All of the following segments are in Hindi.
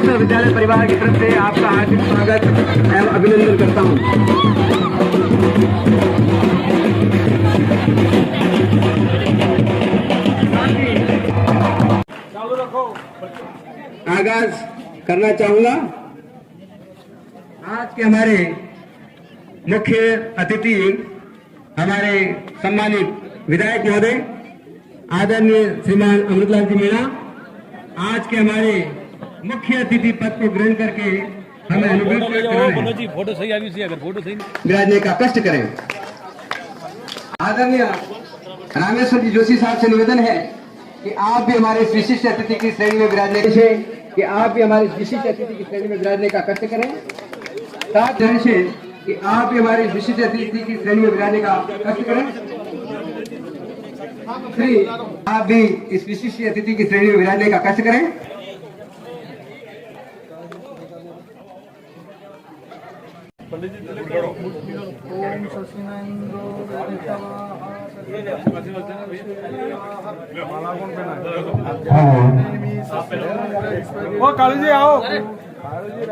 समस्त विद्यालय परिवार की तरफ से आपका हार्दिक स्वागत एवं अभिनंदन करता हूं। आगाज करना चाहूंगा। आज के हमारे मुख्य अतिथि हमारे सम्मानित विधायक महोदय आदरणीय श्रीमान अमृतलाल जी मीणा आज के हमारे मुख्य अतिथि पद को ग्रहण करके हमें फोटो सही अगर फोटो सही विराजने का कष्ट करें। आदरणीय रामेश्वर जी जोशी साहब से निवेदन है कि आप भी हमारे इस विशिष्ट अतिथि की श्रेणी में विराजने कि आप भी हमारे विशिष्ट अतिथि की श्रेणी में विराजने का कष्ट करें। साथ ही कि आप भी हमारे विशिष्ट अतिथि की श्रेणी में विराजने का कष्ट करें। श्री आप भी इस विशिष्ट अतिथि की श्रेणी में विराजने का कष्ट करें। वो काली जी आओ।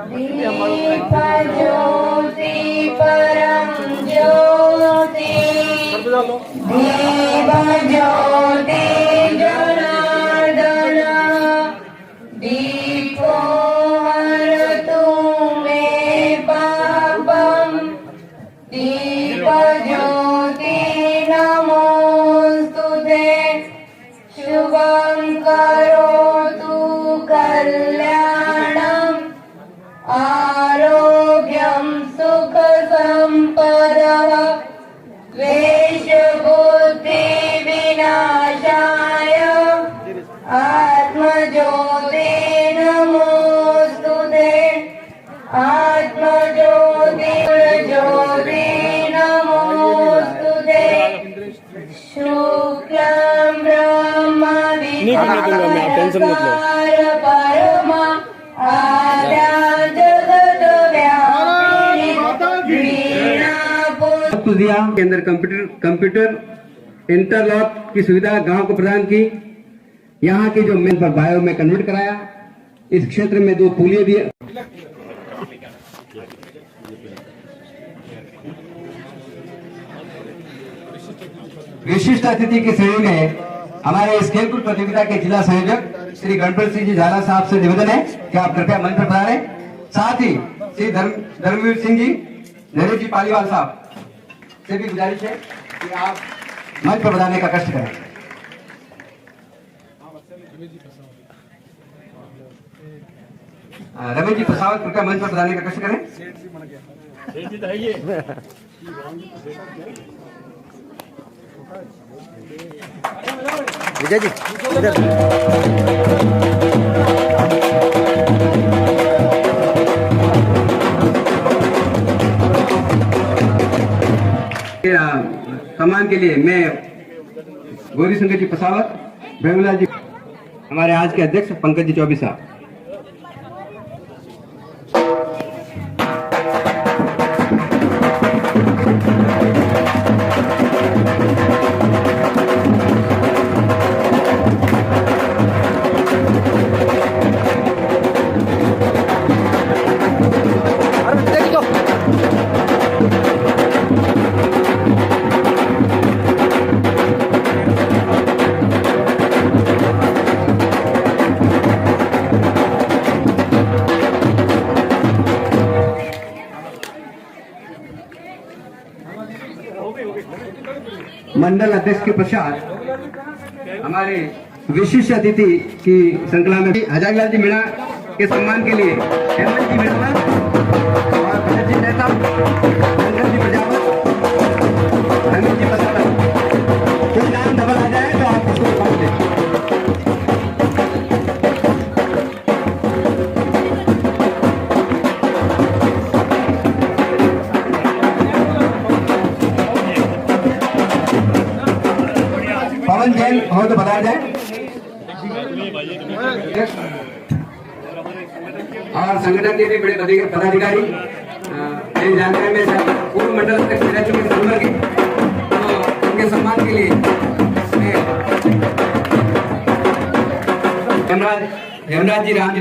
दीप ज्योति परम ज्योति दीप ज्योति जनार्दन दीपो हरतु मे पापम दीप ज्योति नमोस्तुते शुभं करोतु कल्याणम् आरोग्यं सुख संपदः द्वेषबुद्धि विनाशाय आत्मज्योति नमोस्तुते आत्मज्योति ज्योति नमोस्तुते शुक्लं ब्रह्म विद्यार परम दिया के अंदर कंप्यूटर इंटरलॉक की सुविधा गांव को प्रदान की। यहाँ की जो मेन पर बायो में कन्वर्ट कराया। इस क्षेत्र में 2 पुलिया दिए। विशिष्ट अतिथि की श्रेणी में हमारे इस खेलकूद प्रतियोगिता के जिला संयोजक श्री गणपत सिंह जी झाला साहब से निवेदन है कि आप कृपया मंच पर पधारें। साथ ही श्री धर्मवीर सिंह जी नरेश जी पालीवाल साहब से भी गुजारिश है कि आप मंच पर पधारने का कष्ट करें। रमेश जी प्रसाद कृपया मंच पर पधारने का कष्ट करें। विजय जी सम्मान के लिए मैं गौरी शंकर जी पसावत भैमलाल जी हमारे आज के अध्यक्ष पंकज जी चौबे साहब। मंडल अध्यक्ष के पश्चात हमारे विशिष्ट अतिथि की श्रृंखला में हजारीलाल जी मीणा के सम्मान के लिए हेमंत जी मीणा और भरत जी नेता मंगल जी प्रजापत हमीद जी पसावत कोई नाम डबल आ जाए तो आप इसको पढ़ दें। पवन जैन हो तो बता जाए और संगठन के भी बड़े पदाधिकारी मेरी जानकारी में पूर्व मंडल अध्यक्ष रह चुके नंबर के तो उनके सम्मान के लिए हेमराज जी राम जी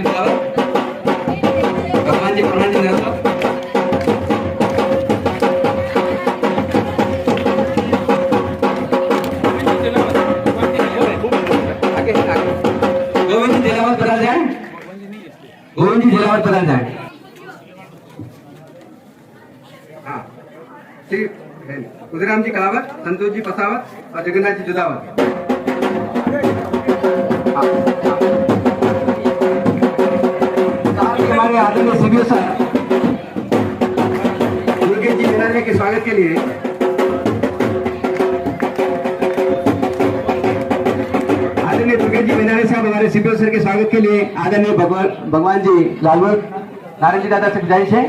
भगवान जी प्रणाम जी निरंतर गोविंद जी जिलावत बता जाए, गोविंद जी जिलावत बता जाए। हाँ, श्री उदयराम जी कलावत, संतोष जी पसावत और जगन्नाथ जी जुदावत। हमारे आदरणीय सीबीओ सर दुर्गेश जी मीना के स्वागत के लिए आदरणीय दुर्गेश जी मीना साहब हमारे सीबीओ सर के स्वागत के लिए आदरणीय भगवान जी लालवर नारायण जी दादा से गुजारिश है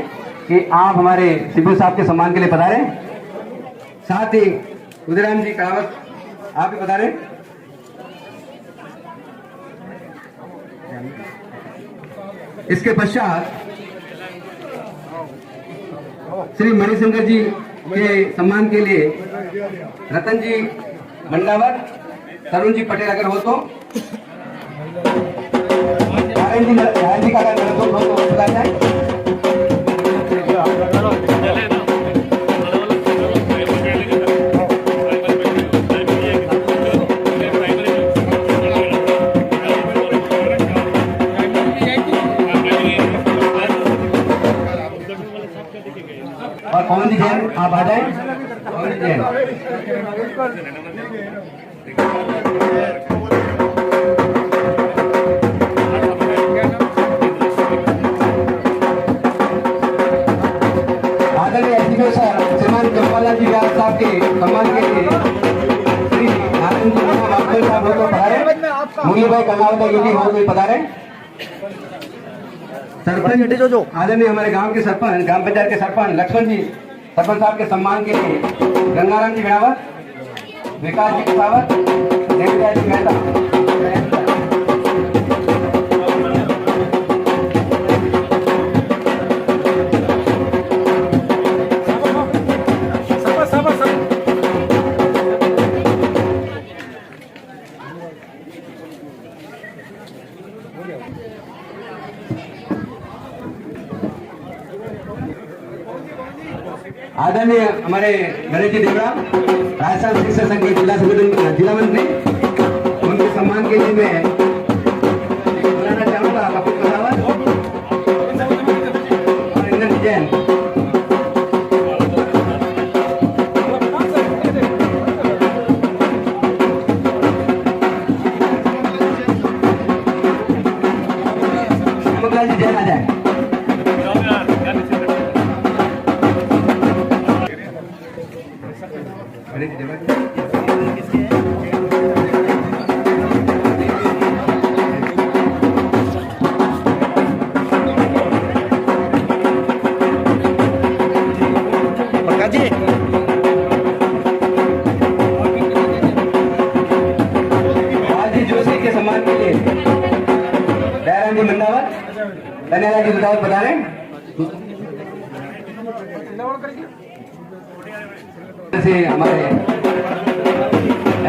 कि आप हमारे सीबीओ साहब के सम्मान के लिए पधारें। साथ ही उदयराम जी कलावत आप भी पधारें। इसके पश्चात श्री मणिशंकर जी के सम्मान के लिए रतन जी मंडावर, तरुण जी पटेल अगर हो तो, नारायण जी का अगर हो तो बुला जाए। और पवन जी जैन आप आ जाए। पवन जी जैन आदरणीय एसडीओ सर श्रीमान जमवाला जी व्यास साहब के सम्मान के लिए श्री नारायण जी वाकल साहब हो तो पधारे। मुरली भाई कर्नावता यूटी हो तो पधारे। सरपंच जो आदरणीय हमारे गांव के सरपंच, ग्राम पंचायत के सरपंच लक्ष्मण जी सरपंच साहब के सम्मान के लिए गंगाराम जी मेड़ावत, विकास जी कुसावत, देवराज जी मेहता। आदरणीय हमारे गणेश जी देवड़ा राजस्थान शिक्षक संघ के जिला संगठन जिला मंत्री, उनके सम्मान के लिए मैं बुलाना चाहूंगा कपिल प्रसाद और इंद्र जैन। जी जैन आ जाए। धन्यवाद जी बताओ बता रहे जैसे हमारे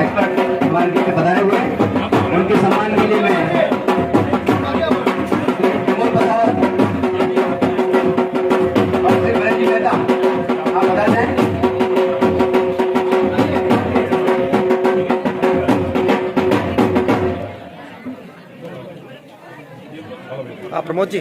एक्सपर्ट हमारे बीच पधारे हुए उनके सम्मान के लिए मैं और श्री भरत जी मेहता आप बता दें। प्रमोद जी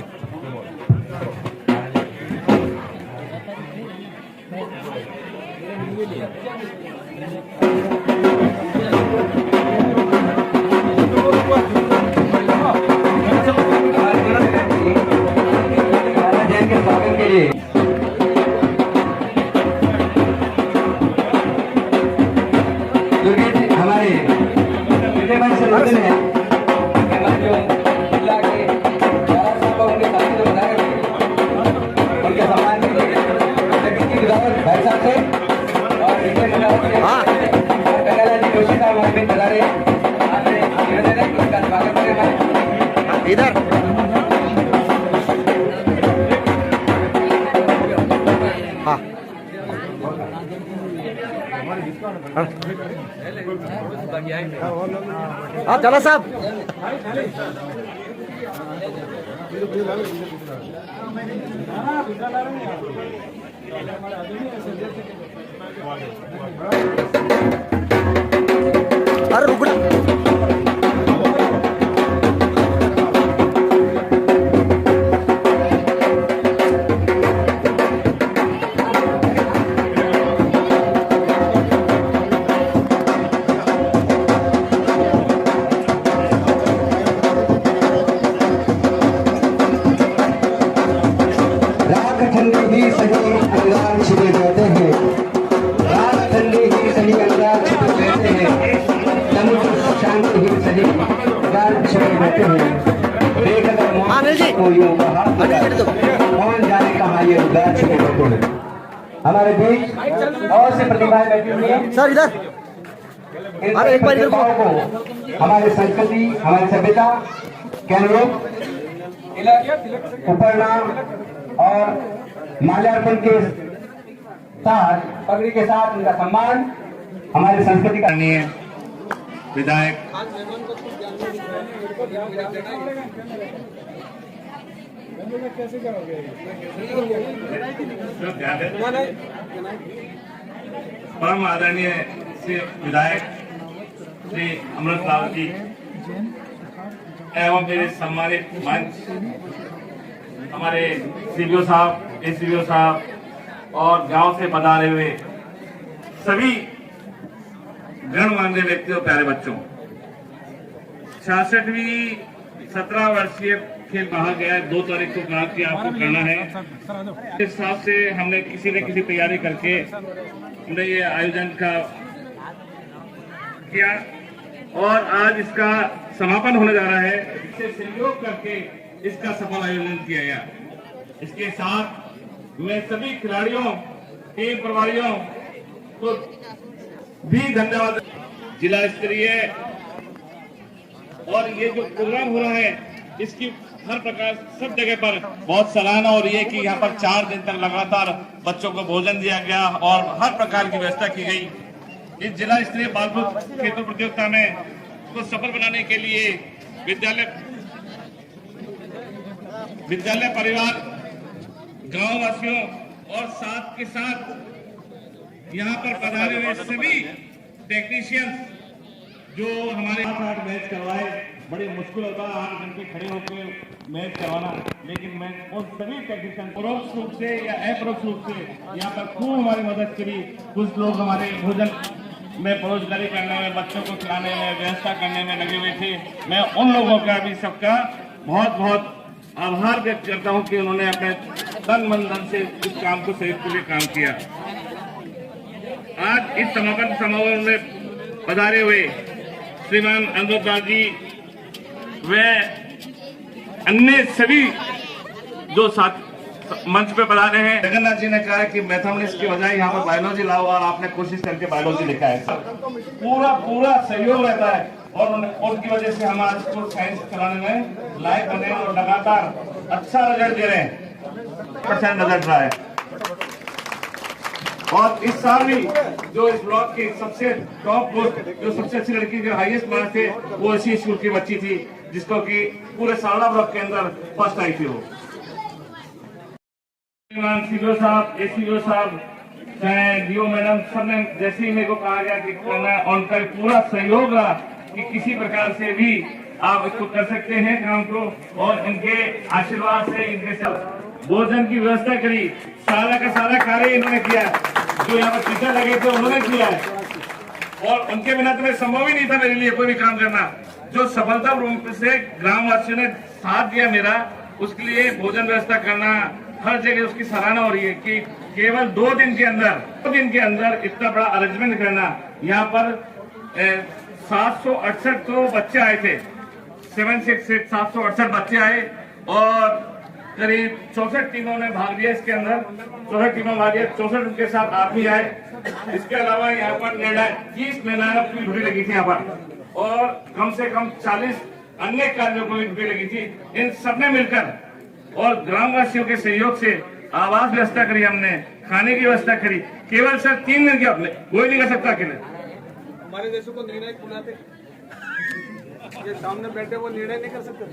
स्वागत के लिए हमारे विजय भाई से है हमारे जो जिला के उनके सम्मान के लिए भाई साहब से और विजय जी जोशी साहब हमारे बता रहे उनका स्वागत करें इधर हाँ चलो साहब अरे रुक रात ठंडी ही सही अंगार छिपे रहते हैं, रात ठंडी ही सही अंगार छिपे रहते हैं, समुद्र शांत ही सही अंगार छिपे रहते हैं। बेकदर अनिल जी। को यूं बाहर अनिल जी, कौन जाने कहाँ ये अंगार छिपे रहते हैं। हमारे बीच और से प्रतिभाएं बैठी हुई हैं। सर इधर इन अरे एक बार इधर प्रतिभाओं को हमारी संस्कृति, हमारी सभ्यता के अनुरूप उपरनाम और माल्यार्पण के साथ, पगड़ी के साथ उनका सम्मान हमारी संस्कृति का विधायक परम आदरणीय श्री विधायक श्री अमृत लाल जी एवं मेरे सम्मानित मंच हमारे सीबीओ साहब, एसीबीओ साहब और गांव से पधारे हुए सभी गणमान्य व्यक्तियों, प्यारे बच्चों, 66वीं 17 वर्षीय खेल कहा गया है। 2 तारीख को कहा कि आपको करना है। इस हिसाब से हमने किसी न किसी तैयारी करके हमने ये आयोजन का किया और आज इसका समापन होने जा रहा है। इससे सहयोग करके इसका सफल आयोजन किया गया। इसके साथ मैं सभी खिलाड़ियों, टीम प्रभारियों को भी धन्यवाद। जिला स्तरीय और ये जो प्रोग्राम हो रहा है इसकी हर प्रकार सब जगह पर बहुत सराहना हो रही है कि यहाँ पर 4 दिन तक लगातार बच्चों को भोजन दिया गया और हर प्रकार की व्यवस्था की गई। इस जिला स्तरीय बाल खेल प्रतियोगिता में को सफल बनाने के लिए विद्यालय परिवार, गांव वासियों और साथ के साथ यहाँ पर पधारे हुए सभी टेक्नीशियंस जो हमारे 8 मैच करवाए। बड़ी मुश्किल होता है 8 घंटे खड़े होकर मैच करवाना, लेकिन मैं उन सभी टेक्नीशियन परोक्ष रूप से या अपरोक्ष रूप से यहाँ पर खूब हमारी मदद करी। कुछ लोग हमारे भोजन में परोसगारी करने में, बच्चों को खिलाने में, व्यवस्था करने में लगे हुए थे। मैं उन लोगों का भी सबका बहुत बहुत आभार व्यक्त करता हूँ कि उन्होंने अपने तन मन धन से इस काम को सहयोग के लिए काम किया। आज इस समापन समारोह में पधारे हुए श्रीमान अनुराग जी व अन्य सभी जो साथ मंच पे पधारे हैं। जगन्नाथ जी ने कहा कि मैथमेटिक्स की बजाय यहाँ पर बायोलॉजी लाओ और आपने कोशिश करके बायोलॉजी लिखा है। पूरा सहयोग रहता है और उनकी वजह से हम आज को साइंस कराने में लायक बने और लगातार अच्छा रिजल्ट दे रहे हैं। अच्छा रिजल्ट रहा है और इस साल भी जो इस ब्लॉक की सबसे टॉप पोस्ट, जो सबसे अच्छी लड़की जो हाईएस्ट मार्क्स थे, वो इसी स्कूल की बच्ची थी जिसको कि पूरे सारड़ा ब्लॉक के अंदर फर्स्ट आई थी। वो सीओ साहब, एसीओ साहब, चाहे डीओ मैडम, सबने जैसे ही मेरे को कहा गया कि करना, उनका पूरा सहयोग रहा कि किसी प्रकार से भी आप इसको कर सकते हैं काम को। और इनके आशीर्वाद से, इनके साथ भोजन की व्यवस्था करी, सारा का सारा कार्य इन्होंने किया। जो यहाँ पर टीचर लगे थे उन्होंने किया है और उनके बिना तो संभव ही नहीं था मेरे लिए कोई भी काम करना। जो सफलता रूप से ग्रामवासियों ने साथ दिया मेरा, उसके लिए भोजन व्यवस्था करना, हर जगह उसकी सराहना हो रही है कि केवल 2 दिन के अंदर इतना बड़ा अरेंजमेंट करना। यहाँ पर 768 तो बच्चे आए थे, 768 बच्चे आए और करीब 64 टीमों ने भाग लिया। इसके अंदर 64 टीमों भाग लिया, 64 उनके साथ आप भी आए। इसके अलावा यहाँ पर 30 निर्णायकों की ड्यूटी लगी थी यहाँ पर और कम से कम 40 अन्य कार्यों को भी ड्यूटी लगी थी। इन सबने मिलकर और ग्रामवासियों के सहयोग से आवास व्यवस्था करी, हमने खाने की व्यवस्था करी। केवल सर 3 दिन के अपने कोई नहीं कर सकता अकेले। हमारे देशों को निर्णायक बुलाते सामने बैठे वो निर्णय नहीं कर सकते।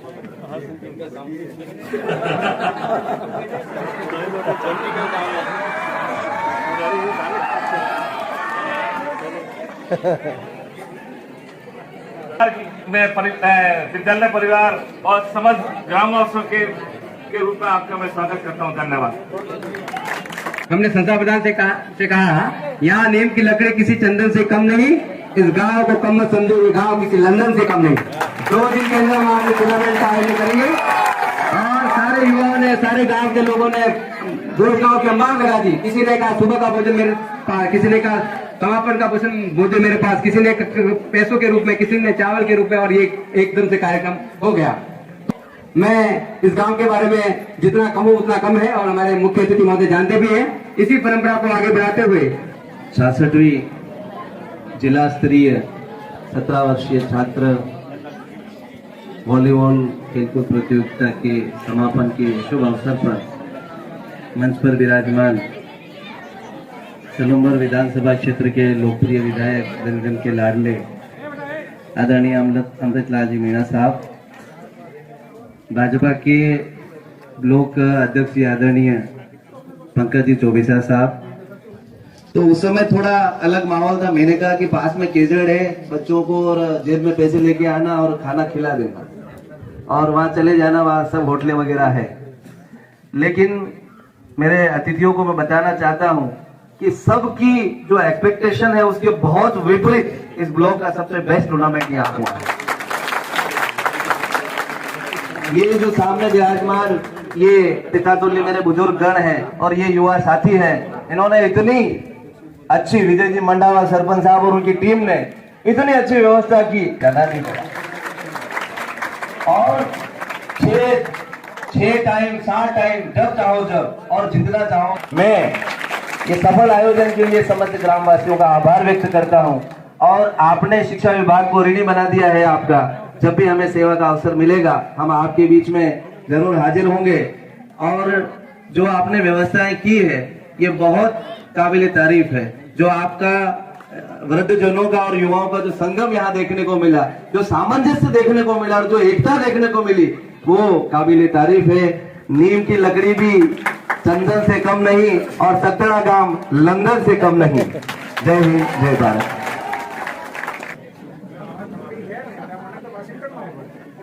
मैं विद्यालय परिवार और समस्त ग्रामवासियों के रूप में आपका मैं स्वागत करता हूं। धन्यवाद। हमने संस्था प्रधान से कहा यहाँ नीम की लकड़ी किसी चंदन से कम नहीं, इस गांव को कम मत समझो, ये गांव किसी लंदन से कम नहीं। 2 दिन के अंदर वहां पे टूर्नामेंट का आयोजन करेंगे और सारे युवाओं ने, सारे गांव के लोगों ने गांव की मांग लगा दी। किसी ने कहा सुबह का भोजन मेरे पास, किसी ने कहा समापन का भोजन मेरे पास, किसी ने पैसों के रूप में, किसी ने चावल के रूप में, और ये एकदम से कार्यक्रम हो गया। मैं इस गांव के बारे में जितना कहूँ उतना कम है और हमारे मुख्य अतिथि महोदय जानते भी हैं। इसी परंपरा को आगे बढ़ाते हुए 66वीं जिला स्तरीय 17 वर्षीय छात्र वॉलीबॉल खेलकूद प्रतियोगिता के समापन के शुभ अवसर पर मंच पर विराजमान सलूमबर विधानसभा क्षेत्र के लोकप्रिय विधायक जनगण के लाडले आदरणीय अमृतलाल जी मीणा साहब, भाजपा के ब्लॉक अध्यक्ष आदरणीय पंकज जी चौबीसा साहब। तो उस समय थोड़ा अलग माहौल था। मैंने कहा कि पास में केजड़ है, बच्चों को और जेब में पैसे लेके आना और खाना खिला देना और वहां चले जाना, वहां सब होटलें वगैरह है। लेकिन मेरे अतिथियों को मैं बताना चाहता हूं कि सबकी जो एक्सपेक्टेशन है उसके बहुत विपरीत इस ब्लॉक का सबसे बेस्ट टूर्नामेंट यहाँ हुआ है। ये जो सामने विराजमान ये पितातुल्य मेरे बुजुर्ग गण हैं और ये युवा साथी हैं, इन्होंने इतनी अच्छी, विजय जी मंडावा सरपंच साहब और उनकी टीम ने इतनी अच्छी व्यवस्था की, कहना नहीं पड़ा। और 6 टाइम 7 टाइम जब चाहो जब और जितना चाहो। मैं ये सफल आयोजन के लिए समस्त ग्रामवासियों का आभार व्यक्त करता हूं और आपने शिक्षा विभाग को ऋणी बना दिया है आपका। जब भी हमें सेवा का अवसर मिलेगा हम आपके बीच में जरूर हाजिर होंगे। और जो आपने व्यवस्थाएं की है ये बहुत काबिल तारीफ है। जो आपका वृद्धजनों का और युवाओं का जो संगम यहाँ देखने को मिला, जो सामंजस्य देखने को मिला और जो एकता देखने को मिली, वो काबिल तारीफ है। नीम की लकड़ी भी चंदन से कम नहीं और सत्तरा गांव लंदन से कम नहीं। जय हिंद, जय भारत।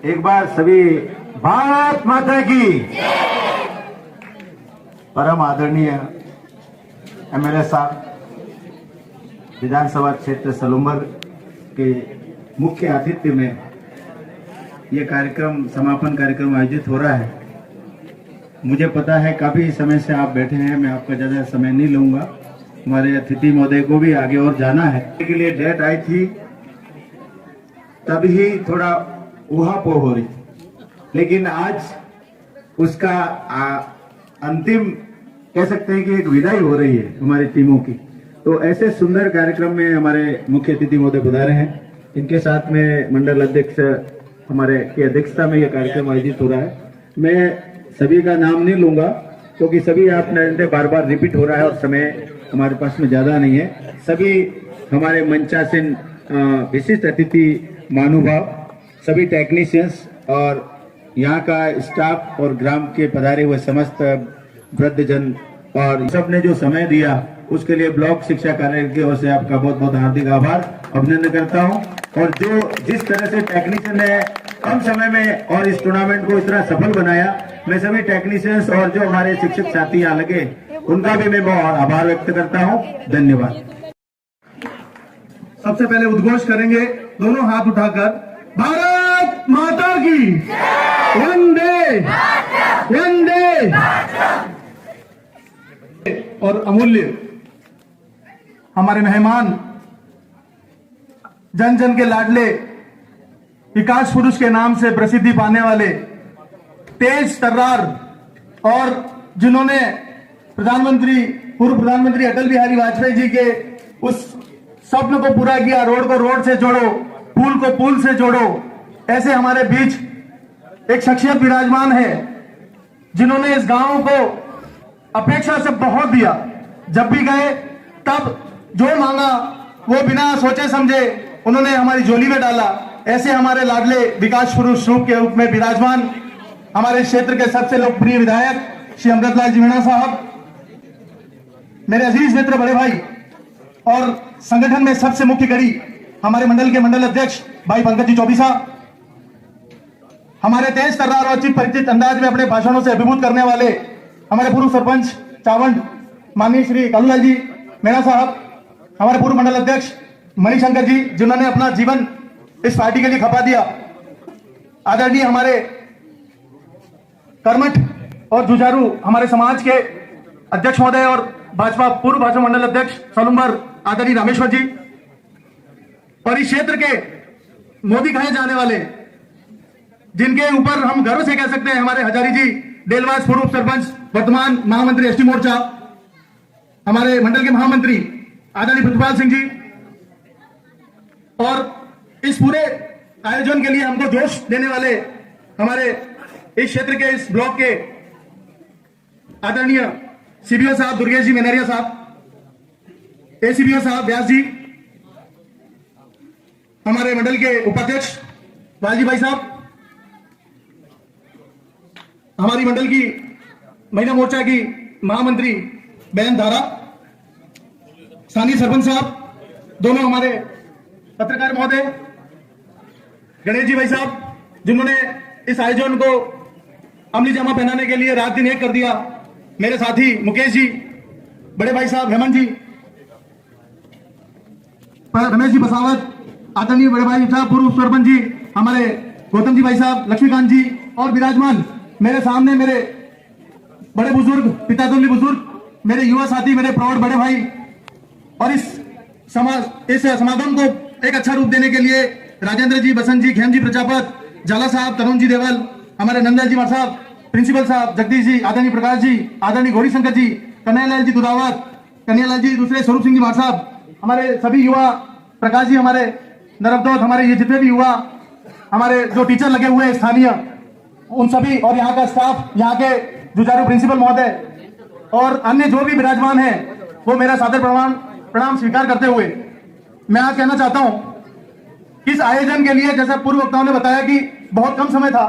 एक बार सभी भारत माता की। परम आदरणीय एमएलए साहब, विधानसभा क्षेत्र सलूमबर के मुख्य आतिथ्य में ये कार्यक्रम, समापन कार्यक्रम आयोजित हो रहा है। मुझे पता है काफी समय से आप बैठे हैं, मैं आपका ज्यादा समय नहीं लूंगा। हमारे अतिथि महोदय को भी आगे और जाना है, के लिए डेट आई थी तभी थोड़ा ऊहापोह हो रही थी, लेकिन आज उसका अंतिम कह सकते हैं कि एक विदाई हो रही है हमारी टीमों की। तो ऐसे सुंदर कार्यक्रम में हमारे मुख्य अतिथि महोदय पधारे हैं, इनके साथ में मंडल अध्यक्ष हमारे की अध्यक्षता में यह कार्यक्रम आयोजित हो रहा है। मैं सभी का नाम नहीं लूंगा क्योंकि सभी आपने बार बार रिपीट हो रहा है और समय हमारे पास में ज्यादा नहीं है। सभी हमारे मंचासीन विशिष्ट अतिथि महानुभाव, सभी टेक्नीशियंस और यहाँ का स्टाफ और ग्राम के पधारे हुए समस्त वृद्धजन और सबने जो समय दिया उसके लिए ब्लॉक शिक्षा कार्यालय की ओर से आपका बहुत बहुत हार्दिक आभार, अभिनंदन करता हूँ। और जो जिस तरह से टेक्नीशियन ने कम समय में और इस टूर्नामेंट को इतना सफल बनाया, मैं सभी टेक्नीशियंस और जो हमारे शिक्षक साथी यहाँ लगे उनका भी मैं बहुत आभार व्यक्त करता हूँ। धन्यवाद। सबसे पहले उद्घोष करेंगे दोनों हाथ उठाकर, भारत माता की वंदे वंदे। और अमूल्य हमारे मेहमान, जन जन के लाडले, विकास पुरुष के नाम से प्रसिद्धि पाने वाले, तेज तर्रार और जिन्होंने पूर्व प्रधानमंत्री अटल बिहारी वाजपेयी जी के उस स्वप्न को पूरा किया, रोड को रोड से जोड़ो, पुल को पुल से जोड़ो। ऐसे हमारे बीच एक शख्सियत विराजमान है जिन्होंने इस गांव को अपेक्षा से बहुत दिया। जब भी गए तब जो मांगा वो बिना सोचे समझे उन्होंने हमारी झोली में डाला ऐसे हमारे लाडले विकास पुरुष रूप के रूप में विराजमान हमारे क्षेत्र के सबसे लोकप्रिय विधायक श्री अमृतलाल जी मीणा साहब, मेरे अजीज मित्र बड़े भाई और संगठन में सबसे मुख्य कड़ी हमारे मंडल के मंडल अध्यक्ष भाई पंकज जी चौबीसा, हमारे तेज तर्रार और चित परिचित अंदाज में अपने भाषणों से अभिभूत करने वाले हमारे पूर्व सरपंच चावंड माननीय श्री कालूलाल जी मीणा साहब, हमारे पूर्व मंडल अध्यक्ष मणिशंकर जी जिन्होंने अपना जीवन इस पार्टी के लिए खपा दिया, आदरणीय हमारे कर्मठ और जुझारू हमारे समाज के अध्यक्ष महोदय और भाजपा पूर्व भाजपा मंडल अध्यक्ष सलूमर आदरणीय रामेश्वर जी, और इस क्षेत्र के मोदी कहे जाने वाले जिनके ऊपर हम गर्व से कह सकते हैं हमारे हजारी जी डेलवास पूर्व सरपंच वर्तमान महामंत्री एसटी मोर्चा, हमारे मंडल के महामंत्री आदरणीय प्रतिपाल सिंह जी, और इस पूरे आयोजन के लिए हमको जोश देने वाले हमारे इस क्षेत्र के इस ब्लॉक के आदरणीय सीबीओ साहब दुर्गेश जी मेनरिया साहब, एसीबीओ साहब व्यास जी, हमारे मंडल के उपाध्यक्ष लालजी भाई साहब, हमारी मंडल की महिला मोर्चा की महामंत्री बहन धारा, स्थानीय सरपंच साहब, दोनों हमारे पत्रकार महोदय गणेश जी भाई साहब जिन्होंने इस आयोजन को अमली जामा पहनाने के लिए रात दिन एक कर दिया, मेरे साथी मुकेश जी, बड़े भाई साहब हेमंत जी, रमेश जी बसावत, आदरणीय बड़े भाई साहब पूर्व सरपंच जी हमारे गौतम जी भाई साहब, लक्ष्मीकांत जी, और विराजमान मेरे सामने मेरे बड़े बुजुर्ग, पितातुल्य बुजुर्ग, मेरे युवा साथी, मेरे प्रौढ़ बड़े भाई, और इस समागम को एक अच्छा रूप देने के लिए राजेंद्र जी, बसंत जी, खेम जी प्रजापत, जाला साहब, तरुण जी देवल, हमारे नंदलाल जी साहब, प्रिंसिपल साहब जगदीश जी, आदरणीय प्रकाश जी, आदरणीय गौरी शंकर जी, कन्हैयालाल जी दुधावत, कन्हैयालाल जी दूसरे स्वरूप सिंह जी मार साहब, हमारे सभी युवा, प्रकाश जी हमारे नरबदौत, हमारे ये जितने भी युवा हमारे जो टीचर लगे हुए हैं स्थानीय, उन सभी, और यहाँ का स्टाफ, यहाँ के जुझारू प्रिंसिपल महोदय और अन्य जो भी विराजमान है वो मेरा सादर प्रणाम स्वीकार करते हुए मैं आज कहना चाहता हूं इस आयोजन के लिए, जैसा पूर्व वक्ताओं ने बताया कि बहुत कम समय था,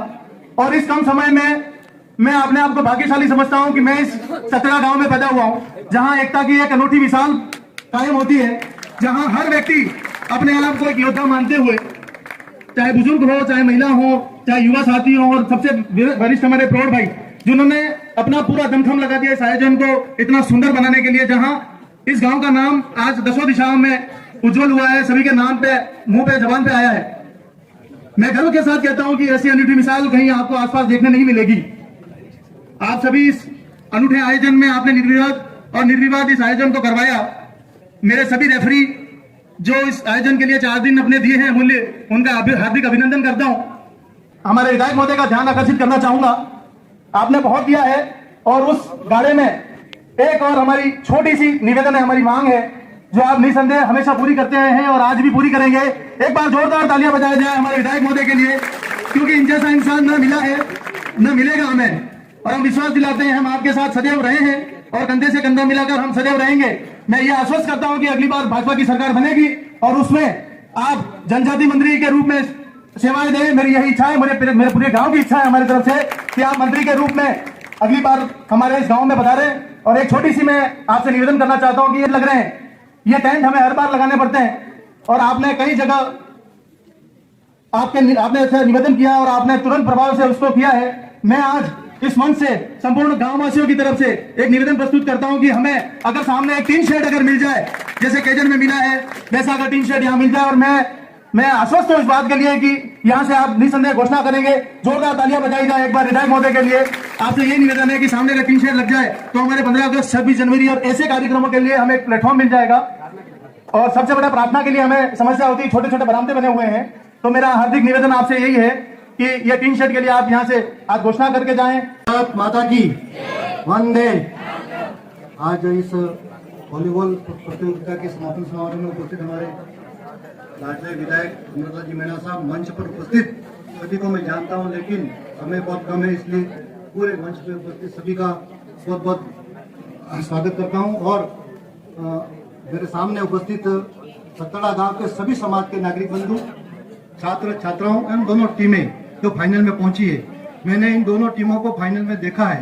और इस कम समय में मैं अपने आप को भाग्यशाली समझता हूं कि मैं इस सतरा गांव में पैदा हुआ हूं, जहां एकता की एक अनूठी मिसाल कायम होती है, जहां हर व्यक्ति अपने आप को एक योद्धा मानते हुए, चाहे बुजुर्ग हो, चाहे महिला हो, चाहे युवा साथी हो, और सबसे वरिष्ठ हमारे प्रौढ़ भाई जिन्होंने अपना पूरा दमखम लगा दिया इस आयोजन को इतना सुंदर बनाने के लिए, जहां इस गांव का नाम आज दसों दिशाओं में उज्जवल हुआ है, सभी के नाम पे, मुंह पे, जबान पे आया है। मैं गर्व के साथ कहता हूं कि ऐसी अनूठी मिसाल कहीं आपको आसपास देखने नहीं मिलेगी। आप सभी इस अनूठे आयोजन में आपने निर्विवाद इस आयोजन को करवाया। मेरे सभी रेफरी जो इस आयोजन के लिए 4 दिन अपने दिए हैं मूल्य, उनका हार्दिक अभिनंदन करता हूं। हमारे विधायक महोदय का ध्यान आकर्षित करना चाहूंगा, आपने बहुत दिया है, और उस गाड़े में एक और हमारी छोटी सी निवेदन है, हमारी मांग है, जो आप निसंदेह हमेशा पूरी करते आए हैं और आज भी पूरी करेंगे। एक बार जोरदार तालियां बजाया जाए हमारे विधायक महोदय के लिए, क्योंकि इन जैसा इंसान न मिला है, न मिलेगा हमें, और हम विश्वास दिलाते हैं हम आपके साथ सदैव रहे हैं और कंधे से कंधा मिलाकर हम सदैव रहेंगे। मैं ये आश्वस्त करता हूं कि अगली बार भाजपा की सरकार बनेगी और उसमें आप जनजाति मंत्री के रूप में सेवाएं दें। मेरी यही इच्छा है, मेरे पूरे गांव की इच्छा है हमारी तरफ से कि आप मंत्री के रूप में अगली बार हमारे इस गांव में पधारें। और एक छोटी सी मैं आपसे निवेदन करना चाहता हूं कि ये लग रहे हैं, ये टेंट हमें हर बार लगाने पड़ते हैं, और आपने कई जगह आपने ऐसा निवेदन किया और आपने तुरंत प्रभाव से उसको किया है। मैं आज इस मंच से संपूर्ण गांव वासियों की तरफ से एक निवेदन प्रस्तुत करता हूं कि हमें अगर सामने एक टीन शेड अगर मिल जाए, जैसे केजन में मिला है, वैसा अगर टीन शेड यहाँ मिल जाए, और मैं आश्वस्त हूं इस बात के लिए कि यहां से आप निसंदेह घोषणा करेंगे। जोरदार तालियां बजाई जाए एक बार विधायक महोदय के लिए। आपसे ये निवेदन है कि सामने अगर टीन शेड लग जाए तो हमारे 15 अगस्त, 26 जनवरी और ऐसे कार्यक्रमों के लिए हमें एक प्लेटफॉर्म मिल जाएगा। और सबसे बड़ा प्रार्थना के लिए हमें समस्या होती है, छोटे छोटे बरामदे बने हुए हैं, तो मेरा हार्दिक निवेदन आपसे यही है कि ये टीन शेड के लिए आप यहाँ से आज घोषणा करके जाएं। भारत माता की वंदे। आज इस वॉलीबॉल प्रतियोगिता के समापन समारोह में उपस्थित हमारे लाडले विधायक अमृतलाल जी मीणा साहब मंच पर उपस्थित सभी को मैं जानता हूं, लेकिन समय बहुत कम है, इसलिए पूरे मंच पर उपस्थित सभी का बहुत बहुत स्वागत करता हूं। और मेरे सामने उपस्थित सतड़ा गांव के सभी समाज के नागरिक बंधु, छात्र छात्राओं इन दोनों टीमें जो फाइनल में पहुंची है, मैंने इन दोनों टीमों को फाइनल में देखा है।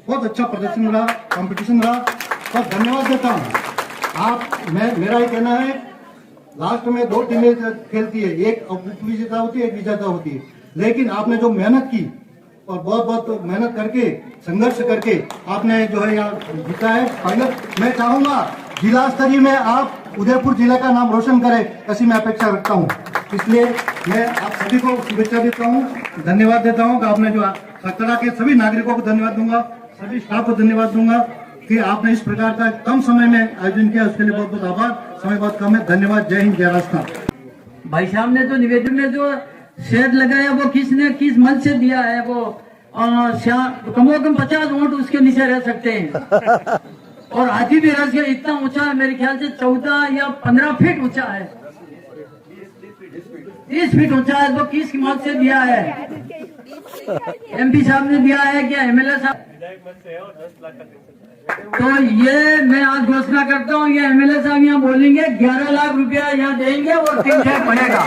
बहुत अच्छा प्रदर्शन रहा, कंपटीशन रहा, और धन्यवाद देता हूँ। मेरा ही कहना है, लास्ट में 2 टीमें खेलती है, एक उप विजेता होती है, एक विजेता होती है, लेकिन आपने जो मेहनत की और बहुत मेहनत करके, संघर्ष करके आपने जो है यहाँ जीता है फाइनल। मैं चाहूंगा जिला स्तरीय में आप उदयपुर जिला का नाम रोशन करें, ऐसी मैं अपेक्षा रखता हूँ। इसलिए मैं आप सभी को शुभेच्छा देता हूँ, धन्यवाद देता हूँ कि आपने जो सतरा के सभी नागरिकों को धन्यवाद दूंगा, सभी स्टाफ को धन्यवाद दूंगा कि आपने इस प्रकार का कम समय में आयोजन किया, उसके लिए बहुत बहुत आभार। समय बहुत कम है। धन्यवाद। जय हिंद, जय राजस्थान। भाई साहब ने जो निवेदन में जो शेड लगाया वो किसने किस मन से दिया है, वो कम से कम 50 वोट उसके नीचे रह सकते हैं। और हाथी भी रस गया, इतना ऊंचा है, मेरे ख्याल से 14 या 15 फीट ऊंचा है, 30 फीट ऊंचा है। वो किस कीमत से दिया है? MP साहब ने दिया है क्या MLA साहब? तो ये मैं आज घोषणा करता हूँ, ये MLA साहब यहाँ बोलेंगे 11 लाख रुपया यहाँ देंगे और 3 शेड बनेगा,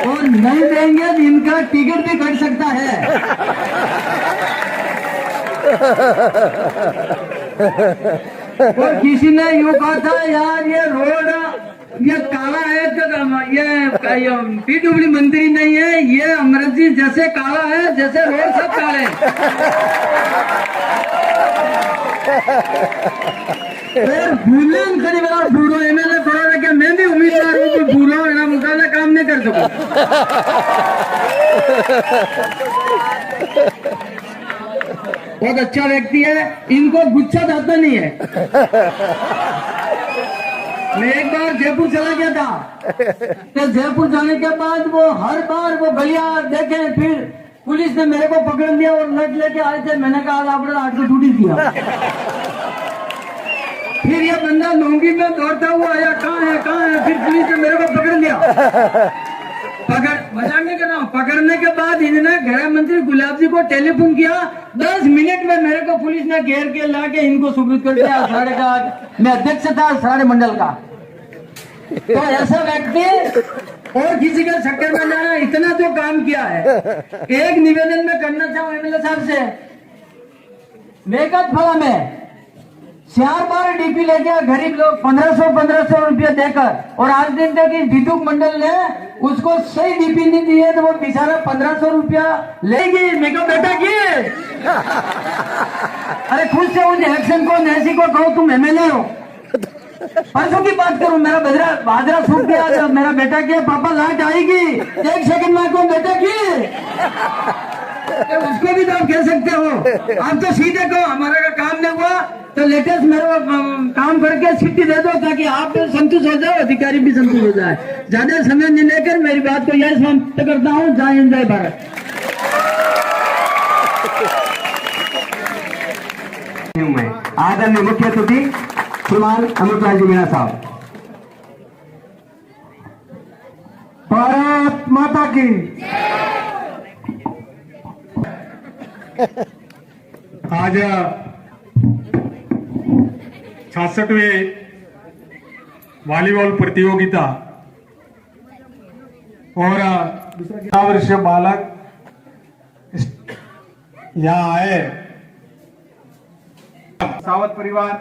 और नहीं देंगे तो इनका टिकट भी कट सकता है। और किसी ने यूँ कहा था, यार ये रोड ये काला है तो ये PWD मंत्री नहीं है, ये अमृत जी जैसे काला है जैसे रोड सब काले। फिर भूले करी बार बूढ़ो MLA थोड़ा रखे, मैं भी उम्मीदवार हूँ कि बूढ़ो ना मुकाबला काम नहीं कर सकूं। बहुत अच्छा व्यक्ति है, इनको गुच्छा जाता नहीं है। मैं एक बार जयपुर चला गया था, तो जयपुर जाने के बाद वो हर बार वो गलियां देखे, फिर पुलिस ने मेरे को पकड़ लिया और लट लेके आए थे। मैंने कहा आपने आज को ड्यूटी किया। फिर ये बंदा लुंगी में दौड़ता हुआ आया, कहाँ है कहाँ है, फिर पुलिस ने मेरे को पकड़ लिया। बचाने का नाम पकड़ने के बाद इन्होंने गृह मंत्री गुलाब जी को टेलीफोन किया, 10 मिनट में मेरे को पुलिस ने घेर के लाके इनको सुपुर्द कर दिया। साढ़े का मैं अध्यक्ष था सारे मंडल का। तो ऐसा व्यक्ति और किसी का चक्कर में जाना, इतना तो काम किया है। एक निवेदन में करना चाहूँ MLA साहब से, मेकत फला में 4 बार DP ले गया गरीब लोग 1500 रुपया देकर, और आज दिन तक इस विद्युत मंडल ने उसको सही DP नहीं दी है, तो वो बेचारा 1500 रुपया लेगी। मेरे को बेटा की अरे खुद से उस एक्शन को नैसी को कहो तुम MLA हो। परसों की बात करूं, मेरा बाजरा सूख गया, जब मेरा बेटा किया पापा लाइट आएगी, 1 सेकंड में को बेटा की उसको भी तो आप कह सकते हो। आप तो सीधे कहो हमारा का काम नहीं हुआ तो लेटेस्ट मेरे को काम करके छुट्टी दे दो, ताकि आप भी संतुष्ट हो जाओ, अधिकारी भी संतुष्ट हो जाए। ज्यादा समय नहीं लेकर मेरी बात को यह समाप्त करता हूँ। जय हिंद, जय भारत। आदरणीय मुख्य अतिथि श्रीमान अमृतलाल जी मीणा साहब। भारत माता की। आज 66वें वॉलीबॉल प्रतियोगिता और 12 वर्षीय बालक यहाँ आए। सावत परिवार,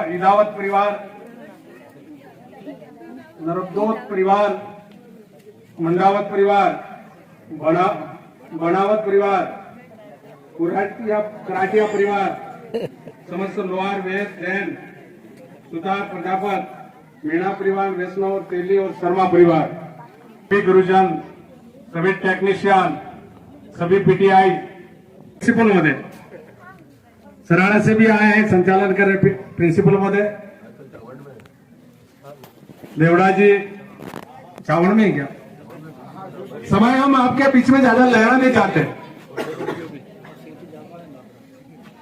इदावत परिवार, नरबदोत परिवार, मंडावत परिवार, बनावत परिवार, कराटिया परिवार, समस्त लोहार वेद जैन सुतार प्रजापत, मीणा परिवार, वैष्णव और तेली और शर्मा परिवार, सभी गुरुजन, सभी टेक्नीशियन, सभी PTI प्रिंसिपल महोदय, सराड़ा से भी आए हैं, संचालन कर रहे प्रिंसिपल महोदय, देवड़ा जी चावड़ में क्या समय हम आपके बीच में ज्यादा लेना नहीं चाहते,